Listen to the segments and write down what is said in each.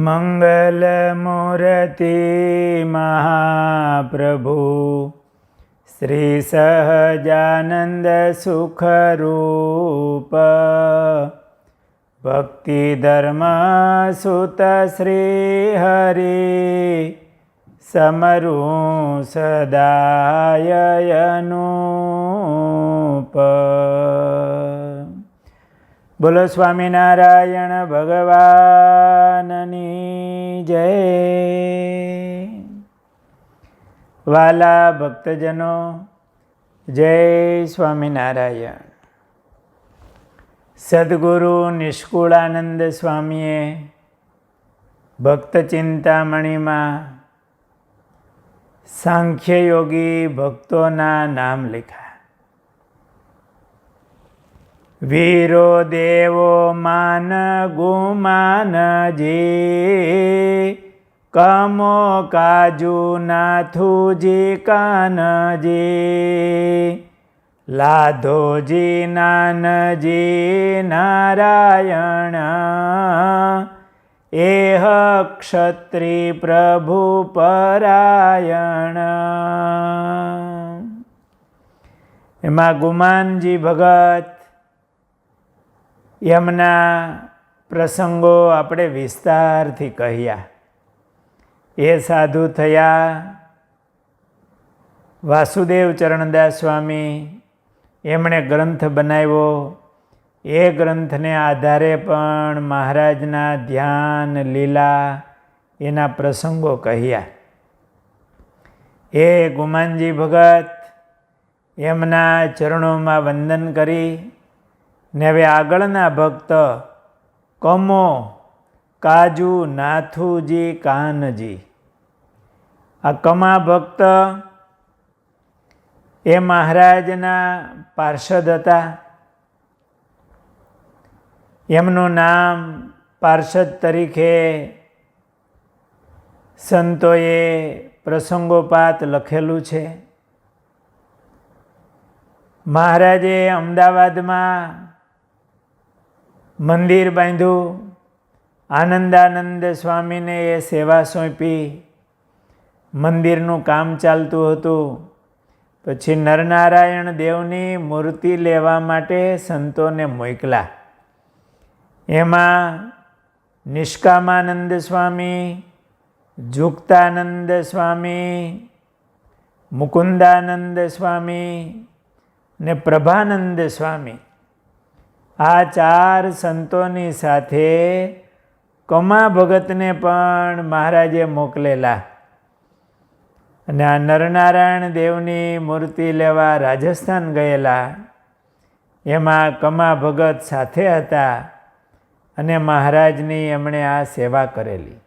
મંગલમૂર્તિ મહાપ્રભુ શ્રી સહજાનંદ સુખરૂપ ભક્તિ ધર્મ સુત શ્રી હરિ સમરું સદાય અનુપ. બોલો સ્વામિનારાયણ ભગવાનની જય. વાલા ભક્તજનો, જય સ્વામિનારાયણ. સદ્ગુરુ નિષ્કુળાનંદ સ્વામીએ ભક્ત ચિંતામણીમાં સાંખ્યયોગી ભક્તોના નામ લખ્યા. વીરો દેવો માન ગુમાનજી, કમો કાજુ નાથુજી કાનજી, લાધોજી નાનજી નારાયણ, એહ ક્ષત્રિ પ્રભુ પરાયણ. એમાં ગુમાનજી ભગત એમના પ્રસંગો આપણે વિસ્તારથી કહ્યા. એ સાધુ થયા વાસુદેવ ચરણદાસ સ્વામી, એમણે ગ્રંથ બનાવ્યો. એ ગ્રંથને આધારે પણ મહારાજના ધ્યાન લીલા એના પ્રસંગો કહ્યા. એ ગુમાનજી ભગત એમના ચરણોમાં વંદન કરી ને હવે આગળના ભક્ત કમો કાજુ નાથુજી કાનજી, આ કમા ભક્ત એ મહારાજના પાર્ષદ હતા. એમનું નામ પાર્ષદ તરીકે સંતોએ પ્રસંગોપાત લખેલું છે. મહારાજે અમદાવાદમાં મંદિર બાંધ્યું. આનંદાનંદ સ્વામીને એ સેવા સોંપી. મંદિરનું કામ ચાલતું હતું. પછી નરનારાયણ દેવની મૂર્તિ લેવા માટે સંતોને મોકલા. એમાં નિષ્કામાનંદ સ્વામી, જુક્તાનંદ સ્વામી, મુકુંદાનંદ સ્વામી ને પ્રભાનંદ સ્વામી, આ ચાર સંતોની સાથે કમા ભગતને પણ મહારાજે મોકલેલા. અને આ નરનારાયણ દેવની મૂર્તિ લેવા રાજસ્થાન ગયેલા. એમાં કમા ભગત સાથે હતા અને મહારાજની એમણે આ સેવા કરેલી.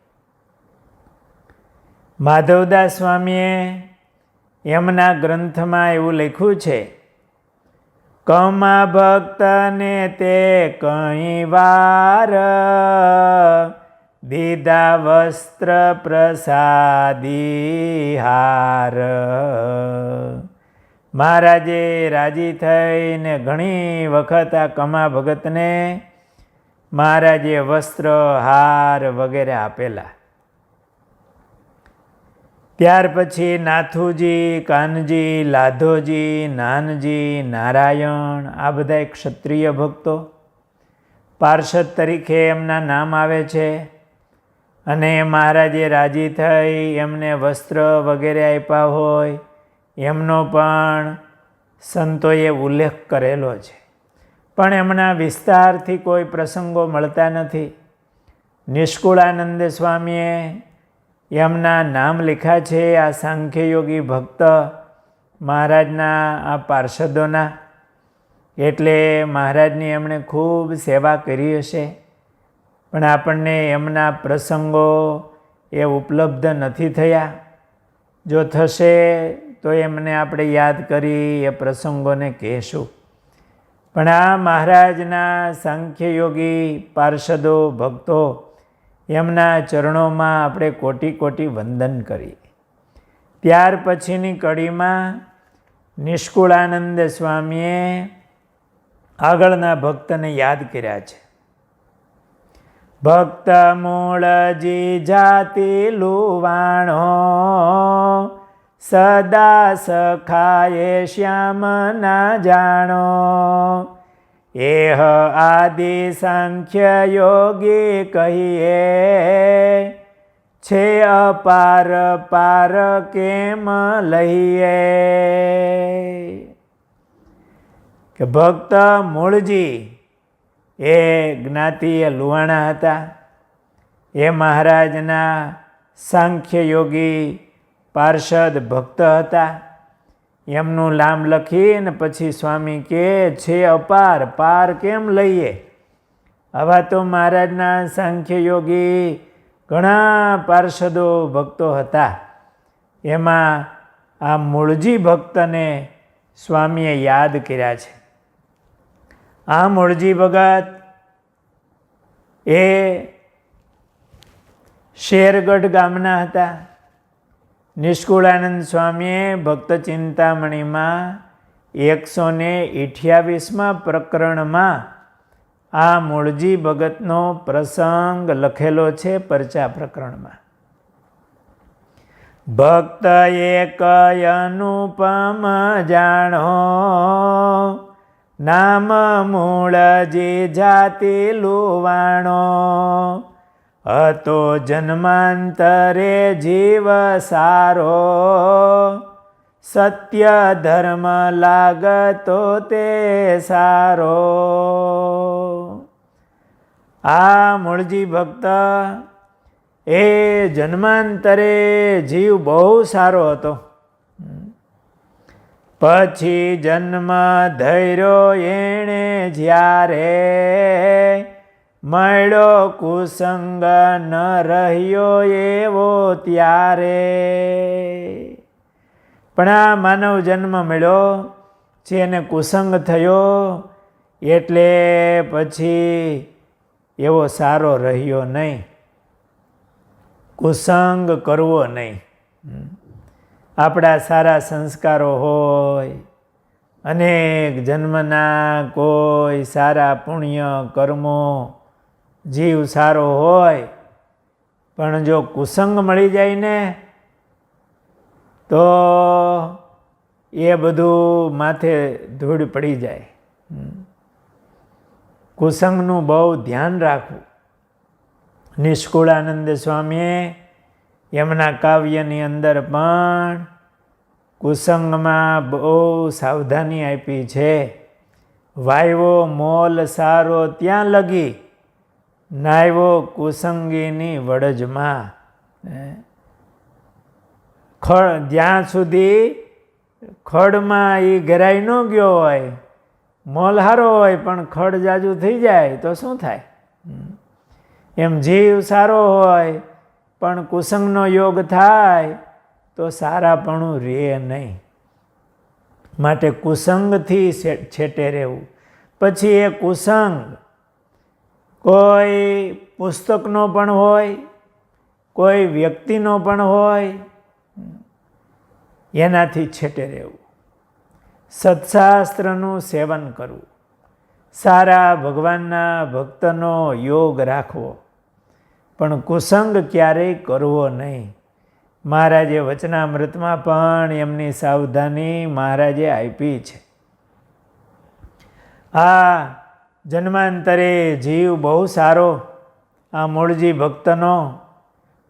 માધવદાસ સ્વામીએ એમના ગ્રંથમાં એવું લખ્યું છે, કમા ભક્તને તે કઈ વાર દીધા વસ્ત્ર પ્રસાદી હાર. મહારાજે રાજી થઈને ઘણી વખત આ કમા ભગતને મહારાજે વસ્ત્ર હાર વગેરે આપેલા. ત્યાર પછી નાથુજી, કાનજી, લાધોજી, નાનજી, નારાયણ, આ બધા ક્ષત્રિય ભક્તો પાર્ષદ તરીકે એમના નામ આવે છે. અને મહારાજે રાજી થઈ એમને વસ્ત્ર વગેરે આપ્યા હોય એમનો પણ સંતોએ ઉલ્લેખ કરેલો છે. પણ એમના વિસ્તારથી કોઈ પ્રસંગો મળતા નથી. નિષ્કુળાનંદ સ્વામીએ એમના નામ લખ્યા છે આ સાંખ્યયોગી ભક્ત મહારાજના આ પાર્ષદોના. એટલે મહારાજની એમણે ખૂબ સેવા કરી હશે. પણ આપણને એમના પ્રસંગો એ ઉપલબ્ધ નથી થયા. જો થશે તો એમને આપણે યાદ કરી એ પ્રસંગોને કહેશું. પણ આ મહારાજના સાંખ્યયોગી પાર્ષદો ભક્તો એમના ચરણોમાં આપણે કોટી કોટી વંદન કરીએ. ત્યાર પછીની કડીમાં નિષ્કુળાનંદ સ્વામીએ આગળના ભક્તને યાદ કર્યા છે. ભક્ત મૂળજી જાતિ લુવાણો, સદા સખાએ શ્યામ ના જાણો. એહ આદિ સાંખ્ય યોગી કહીએ, છે અપાર પાર કેમ લઈએ. કે ભક્ત મૂળજી એ જ્ઞાતિએ લુહાણા હતા. એ મહારાજના સાંખ્ય યોગી પાર્ષદ ભક્ત હતા. એમનું નામ લખીને પછી સ્વામી કે છે અપાર પાર કેમ લઈએ. આવા તો મહારાજના સાંખ્ય યોગી ઘણા પાર્ષદો ભક્તો હતા. એમાં આ મૂળજી ભક્તને સ્વામીએ યાદ કર્યા છે. આ મૂળજી ભગત એ શેરગઢ ગામના હતા. નિષ્કુળાનંદ સ્વામીએ ભક્ત ચિંતામણીમાં 128મા પ્રકરણમાં આ મૂળજી ભગતનો પ્રસંગ લખેલો છે. પરચા પ્રકરણમાં ભક્ત એક અનુપમ જાણો, નામ મૂળજી જાતિ લુવાણો. હતો જન્માંતરે જીવ સારો, સત્ય ધર્મ લાગતો તે સારો. આ મૂળજી ભક્ત એ જન્માંતરે જીવ બહુ સારો હતો. પછી જન્મ ધૈર્યો એણે જ્યારે, મળ્યો કુસંગ ન રહ્યો એવો ત્યારે. પણ આ માનવ જન્મ મળ્યો છે એને કુસંગ થયો એટલે પછી એવો સારો રહ્યો નહીં. કુસંગ કરવો નહીં. આપણા સારા સંસ્કારો હોય, અનેક જન્મના કોઈ સારા પુણ્ય કર્મો, જીવ સારો હોય, પણ જો કુસંગ મળી જાય ને તો એ બધું માથે ધૂળ પડી જાય. કુસંગનું બહુ ધ્યાન રાખવું. નિષ્કુળાનંદ સ્વામીએ એમના કાવ્યની અંદર પણ કુસંગમાં બહુ સાવધાની આપી છે. વાયવો મોલ સારો ત્યાં લગી, નાયવો કુસંગીની વડજમાં. જ્યાં સુધી ખડમાં એ ગરાઈ ન ગયો હોય, મોલ સારો હોય પણ ખડ જાજુ થઈ જાય તો શું થાય. એમ જીવ સારો હોય પણ કુસંગનો યોગ થાય તો સારાપણું રહે નહીં. માટે કુસંગથી છેટે રહેવું. પછી એ કુસંગ કોઈ પુસ્તકનો પણ હોય, કોઈ વ્યક્તિનો પણ હોય, એનાથી છેટે રહેવું. સત્શાસ્ત્રનું સેવન કરવું. સારા ભગવાનના ભક્તનો યોગ રાખવો. પણ કુસંગ ક્યારેય કરવો નહીં. મહારાજે વચનામૃતમાં પણ એમની સાવધાની મહારાજે આપી છે. આ જન્માંતરે જીવ બહુ સારો આ મૂળજી ભક્તનો,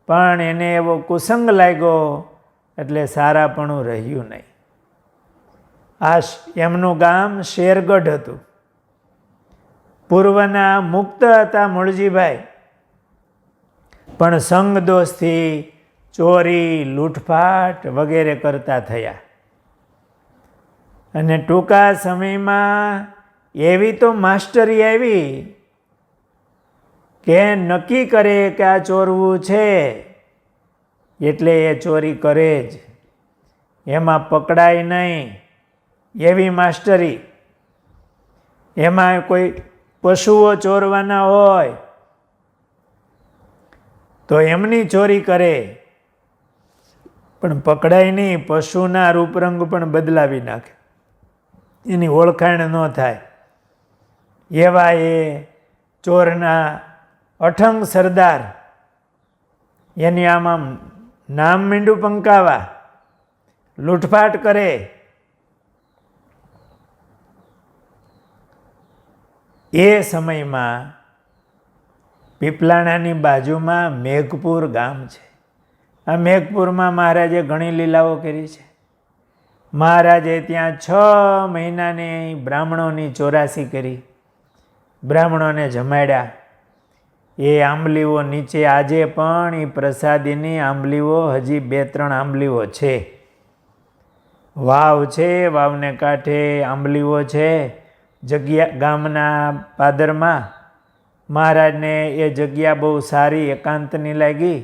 પણ એને એવો કુસંગ લાગ્યો એટલે સારાપણું રહ્યું નહીં. આ એમનું ગામ શેરગઢ હતું. પૂર્વના મુક્ત હતા મૂળજીભાઈ, પણ સંગ દોષથી ચોરી લૂંટફાટ વગેરે કરતા થયા. અને ટૂંકા સમયમાં એવી તો માસ્ટરી આવી કે નક્કી કરે કે આ ચોરવું છે એટલે એ ચોરી કરે જ, એમાં પકડાય નહીં એવી માસ્ટરી. એમાં કોઈ પશુઓ ચોરવાના હોય તો એમની ચોરી કરે, પણ પકડાય નહીં. પશુના રૂપરંગ પણ બદલાવી નાખે, એની ઓળખાણ ન થાય એવા એ ચોરના અઠંગ સરદાર એની આમ નામ મીંડું પંકાવા, લૂંટફાટ કરે. એ સમયમાં પીપલાણાની બાજુમાં મેઘપુર ગામ છે. આ મેઘપુરમાં મહારાજે ઘણી લીલાઓ કરી છે. મહારાજે ત્યાં 6 મહિનાની બ્રાહ્મણોની ચોરાસી કરી, બ્રાહ્મણોને જમાડ્યા. એ આંબલીઓ નીચે આજે પણ એ પ્રસાદીની આંબલીઓ હજી 2-3 આંબલીઓ છે. વાવ છે, વાવને કાંઠે આંબલીઓ છે. જગ્યા ગામના પાદરમાં મહારાજને એ જગ્યા બહુ સારી એકાંતની લાગી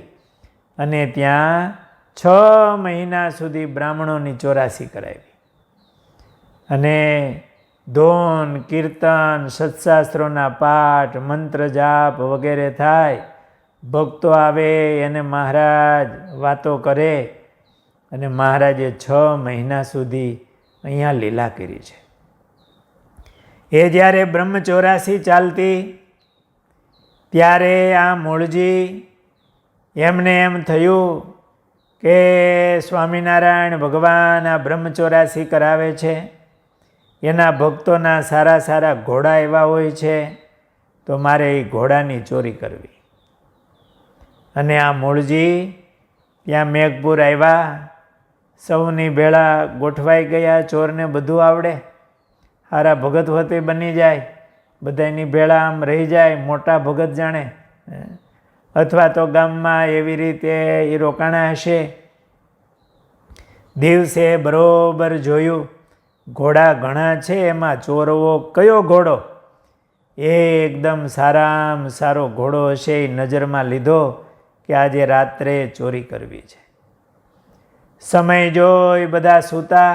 અને ત્યાં 6 મહિના સુધી બ્રાહ્મણોની ચોરાસી કરાવી. અને ધોન, કીર્તન, સત્શાસ્ત્રોના પાઠ, મંત્ર જાપ વગેરે થાય. ભક્તો આવે એને મહારાજ વાતો કરે અને મહારાજે 6 મહિના સુધી અહીંયા લીલા કરી છે. એ જ્યારે બ્રહ્મચોરાસી ચાલતી ત્યારે આ મૂળજી એમને એમ થયું કે સ્વામિનારાયણ ભગવાન આ બ્રહ્મચોરાસી કરાવે છે, એના ભક્તોના સારા સારા ઘોડા એવા હોય છે, તો મારે એ ઘોડાની ચોરી કરવી. અને આ મૂળજી ત્યાં મેઘપુર આવ્યા, સૌની ભેળા ગોઠવાઈ ગયા. ચોરને બધું આવડે, સારા ભગત હોતે બની જાય, બધાની ભેળા આમ રહી જાય, મોટા ભગત જાણે. અથવા તો ગામમાં એવી રીતે એ રોકાણા હશે. દિવસે બરોબર જોયું ઘોડા ઘણા છે, એમાં ચોરવો કયો ઘોડો એ એકદમ સારામાં સારો ઘોડો હશે એ નજરમાં લીધો કે આજે રાત્રે ચોરી કરવી છે. સમય જોઈ બધા સૂતા.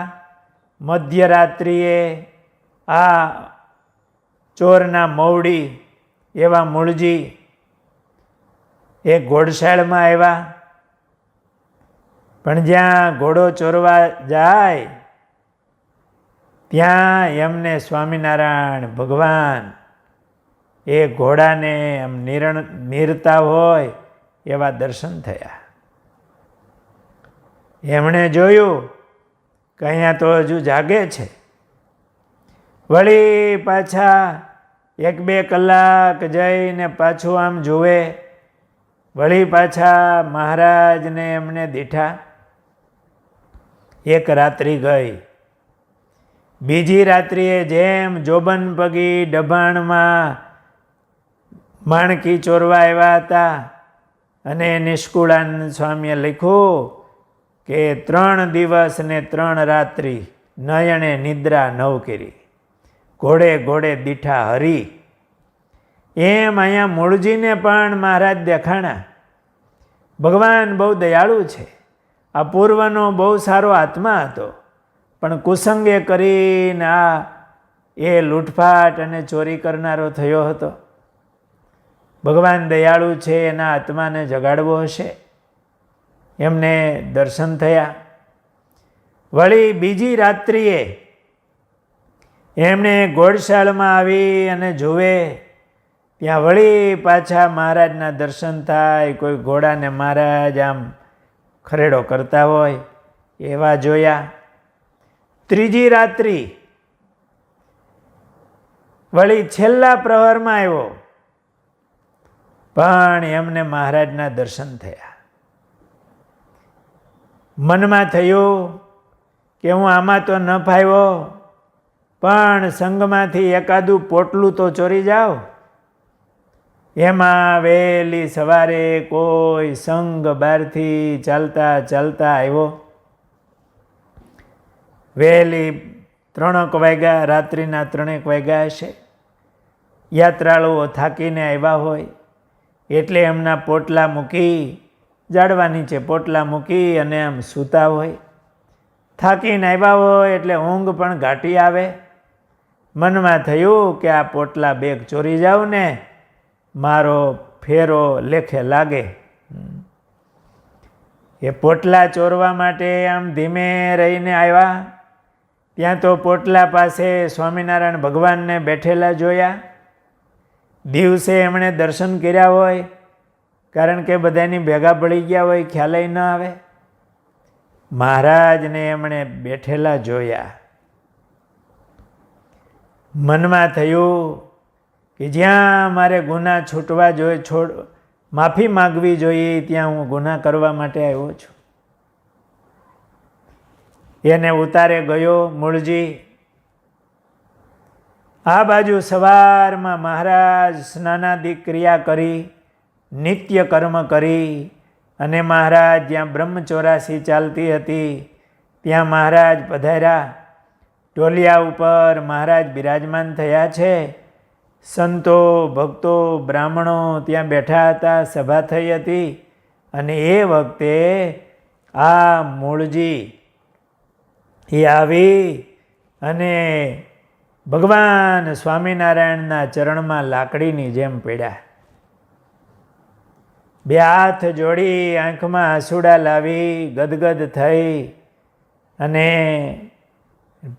મધ્યરાત્રિએ આ ચોરના મવડી એવા મૂળજી એ ઘોડશાળમાં આવ્યા. પણ જ્યાં ઘોડો ચોરવા જાય ત્યાં એમને સ્વામિનારાયણ ભગવાન એ ઘોડાને એમ નીરતા હોય એવા દર્શન થયા. એમણે જોયું કે અહીંયા તો હજુ જાગે છે. વળી પાછા 1-2 કલાક જઈને પાછું આમ જુએ. વળી પાછા મહારાજને એમને દીઠા. એક રાત્રિ ગઈ. બીજી રાત્રિએ જેમ જોબન પગી ડભાણમાં માણકી ચોરવા આવ્યા હતા અને નિષ્કુળાનંદ સ્વામીએ લખ્યું કે 3 દિવસ ને 3 રાત્રિ નયણે નિદ્રા નવ કરી, ઘોડે ઘોડે દીઠા હરી. એમ અહીંયા મૂળજીને પણ મહારાજ દેખાણા. ભગવાન બહુ દયાળુ છે. આ પૂર્વનો બહુ સારો આત્મા હતો, પણ કુસંગે કરીને આ એ લૂંટફાટ અને ચોરી કરનારો થયો હતો. ભગવાન દયાળુ છે, એના આત્માને જગાડવો હશે. એમને દર્શન થયા. વળી બીજી રાત્રિએ એમણે ઘોડશાળમાં આવી અને જુએ ત્યાં વળી પાછા મહારાજના દર્શન થાય. કોઈ ઘોડાને મહારાજ આમ ખરેડો કરતા હોય એવા જોયા. ત્રીજી રાત્રિ વળી છેલ્લા પ્રહરમાં આવ્યો, પણ એમને મહારાજના દર્શન થયા. મનમાં થયું કે હું આમાં તો ન ફાવ્યો, પણ સંઘમાંથી એકાદું પોટલું તો ચોરી જાઓ. એમાં વહેલી સવારે કોઈ સંઘ બહારથી ચાલતા ચાલતા આવ્યો. વહેલી 3 વાગ્યા, રાત્રિના 3 વાગ્યા હશે. યાત્રાળુઓ થાકીને આવ્યા હોય એટલે એમના પોટલા મૂકી, ઝાડવા નીચે પોટલા મૂકી અને આમ સૂતા હોય. થાકીને આવ્યા હોય એટલે ઊંઘ પણ ઘાટી આવે. મનમાં થયું કે આ પોટલા બેગ ચોરી જાઉં ને મારો ફેરો લેખે લાગે. એ પોટલા ચોરવા માટે આમ ધીમે રહીને આવ્યા. ત્યાં તો પોટલા પાસે સ્વામિનારાયણ ભગવાનને બેઠેલા જોયા. દિવસે એમણે દર્શન કર્યા હોય, કારણ કે બધાની ભેગા પડી ગયા હોય, ખ્યાલય ન આવે. મહારાજને એમણે બેઠેલા જોયા. મનમાં થયું કે જ્યાં મારે ગુના છૂટવા જોઈએ, માફી માગવી જોઈએ, ત્યાં હું ગુના કરવા માટે આવ્યો છું. એને ઉતારે ગયો મૂળજી. આ બાજુ સવારમાં મહારાજ સ્નાનાદિક ક્રિયા કરી, નિત્ય કર્મ કરી, અને મહારાજ જ્યાં બ્રહ્મચોરાસી ચાલતી હતી ત્યાં મહારાજ પધાર્યા. ટોલિયા ઉપર મહારાજ બિરાજમાન થયા છે. સંતો, ભક્તો, બ્રાહ્મણો ત્યાં બેઠા હતા, સભા થઈ હતી. અને એ વખતે આ મૂળજી એ આવી અને ભગવાન સ્વામિનારાયણના ચરણમાં લાકડીની જેમ પડ્યા. બે હાથ જોડી, આંખમાં આંસુડા લાવી, ગદગદ થઈ અને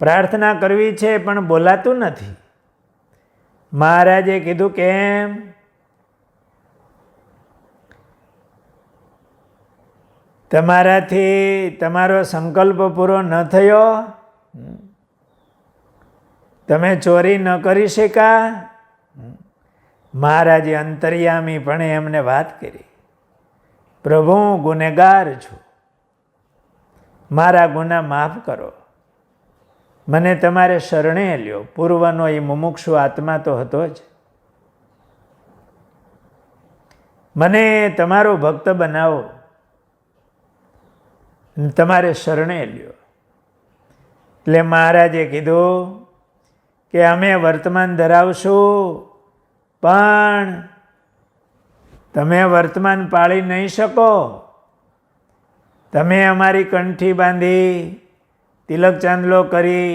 પ્રાર્થના કરવી છે, પણ બોલાતું નથી. મહારાજે કીધું, કેમ? તમારાથી તમારો સંકલ્પ પૂરો ન થયો? તમે ચોરી ન કરી શક્યા? મહારાજે અંતર્યામી પણ એમને વાત કરી, પ્રભુ હું ગુનેગાર છું, મારા ગુના માફ કરો, મને તમારે શરણે લ્યો. પૂર્વનો એ મુમુક્ષુ આત્મા તો હતો જ. મને તમારો ભક્ત બનાવો, તમારે શરણે લ્યો. એટલે મહારાજે કીધું કે અમે વર્તમાન ધરાવશું, પણ તમે વર્તમાન પાળી નહીં શકો. તમે અમારી કંઠી બાંધી, તિલક ચાંદલો કરી,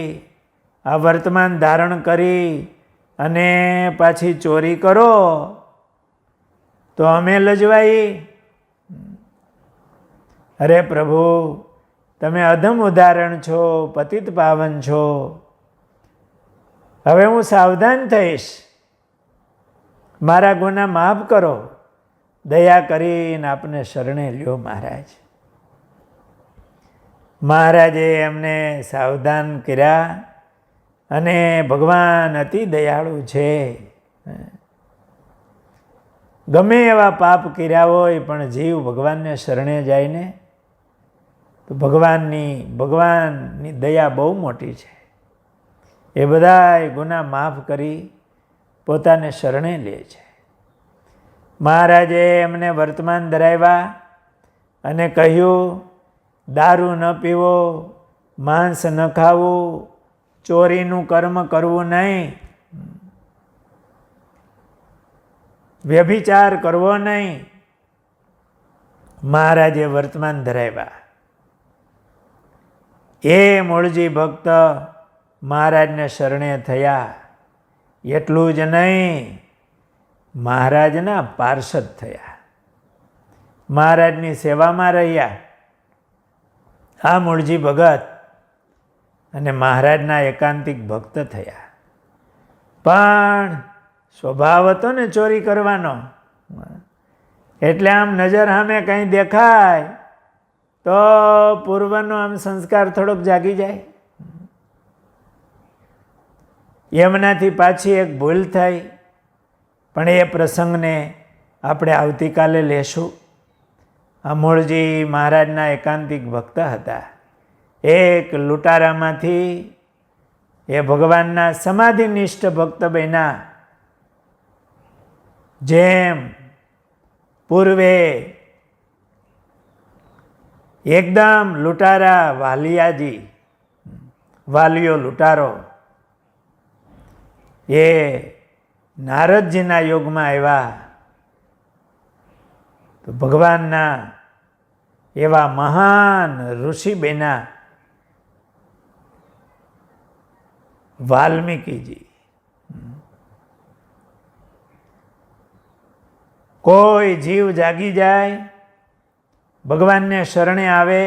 આ વર્તમાન ધારણ કરી અને પાછી ચોરી કરો તો અમે લજવાઈ. અરે પ્રભુ, તમે અધમ ઉદાહરણ છો, પતિત પાવન છો. હવે હું સાવધાન થઈશ, મારા ગુના માફ કરો, દયા કરીને આપને શરણે લ્યો મહારાજ. મહારાજે એમને સાવધાન કર્યા અને ભગવાન અતિ દયાળુ છે. ગમે એવા પાપ કર્યા હોય પણ જીવ ભગવાનને શરણે જાય ને તો ભગવાનની દયા બહુ મોટી છે. એ બધાય ગુના માફ કરી પોતાને શરણે લે છે. મહારાજે એમને વર્તમાન ધરાવ્યા અને કહ્યું, દારૂ ન પીવો, માંસ ન ખાવું, ચોરીનું કર્મ કરવું નહીં, વ્યભિચાર કરવો નહીં. મહારાજે વર્તમાન ધરાવ્યા. એ મૂળજી ભક્ત મહારાજને શરણે થયા. એટલું જ નહીં, મહારાજના પાર્ષદ થયા, મહારાજની સેવામાં રહ્યા. આ મૂળજી ભગત અને મહારાજના એકાંતિક ભક્ત થયા. પણ સ્વભાવ હતો ને ચોરી કરવાનો, એટલે આમ નજર સામે કંઈ દેખાય તો પૂર્વનો આમ સંસ્કાર થોડોક જાગી જાય. એમનાથી પાછી એક ભૂલ થઈ, પણ એ પ્રસંગને આપણે આવતીકાલે લેશું. આ મૂળજી મહારાજના એકાંતિક ભક્ત હતા. એક લૂંટારામાંથી એ ભગવાનના સમાધિનિષ્ઠ ભક્ત બન્યા. જેમ પૂર્વે એકદમ લૂંટારા વાલિયાજી, વાલિયો લૂંટારો, એ નારદજીના યોગમાં આવ્યા તો ભગવાનના એવા મહાન ઋષિ બન્યા વાલ્મીકીજી. કોઈ જીવ જાગી જાય, ભગવાનને શરણે આવે,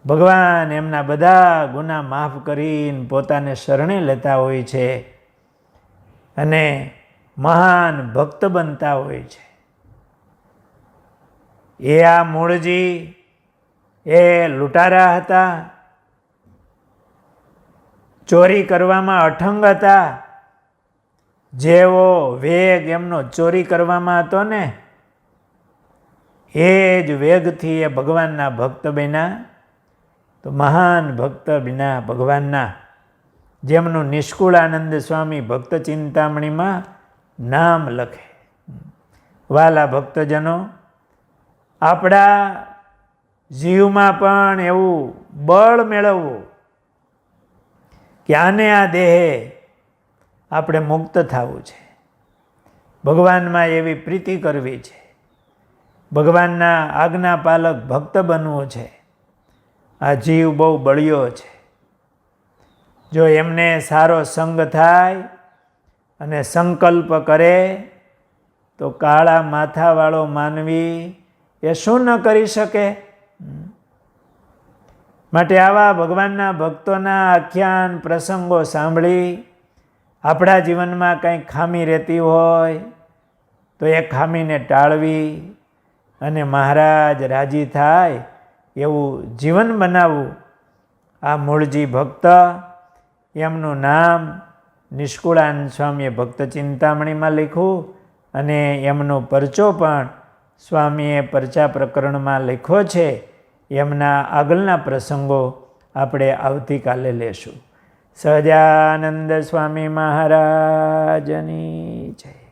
ભગવાન એમના બધા ગુના માફ કરીને પોતાને શરણે લેતા હોય છે. અને મહાન ભક્ત બનતા હોય છે. એ આ મૂળજી એ લૂંટારા હતા, ચોરી કરવામાં અઠંગ હતા. જેવો વેગ એમનો ચોરી કરવામાં હતો ને, એ જ વેગથી એ ભગવાનના ભક્ત બન્યા. તો મહાન ભક્ત બન્યા ભગવાનના, જેમનું નિષ્કુળાનંદ સ્વામી ભક્ત ચિંતામણીમાં નામ લખે. વાલા ભક્તજનો, આપણા જીવમાં પણ એવું બળ મેળવવું કે આને આ દેહે આપણે મુક્ત થવું છે, ભગવાનમાં એવી પ્રીતિ કરવી છે, ભગવાનના આજ્ઞાપાલક ભક્ત બનવું છે. આ જીવ બહુ બળ્યો છે. જો એમને સારો સંગ થાય અને સંકલ્પ કરે તો કાળા માથાવાળો માનવી એ શું ન કરી શકે? માટે આવા ભગવાનના ભક્તોના આખ્યાન પ્રસંગો સાંભળી આપણા જીવનમાં કંઈ ખામી રહેતી હોય તો એ ખામીને ટાળવી અને મહારાજ રાજી થાય એવું જીવન બનાવવું. આ મૂળજી ભક્ત, એમનું નામ નિષ્કુળાનંદ સ્વામીએ ભક્ત ચિંતામણીમાં લખ્યું અને એમનો પરચો પણ સ્વામીએ પરચા પ્રકરણમાં લખ્યો છે. એમના આગળના પ્રસંગો આપણે આવતીકાલે લેશું. સહજાનંદ સ્વામી મહારાજની જય.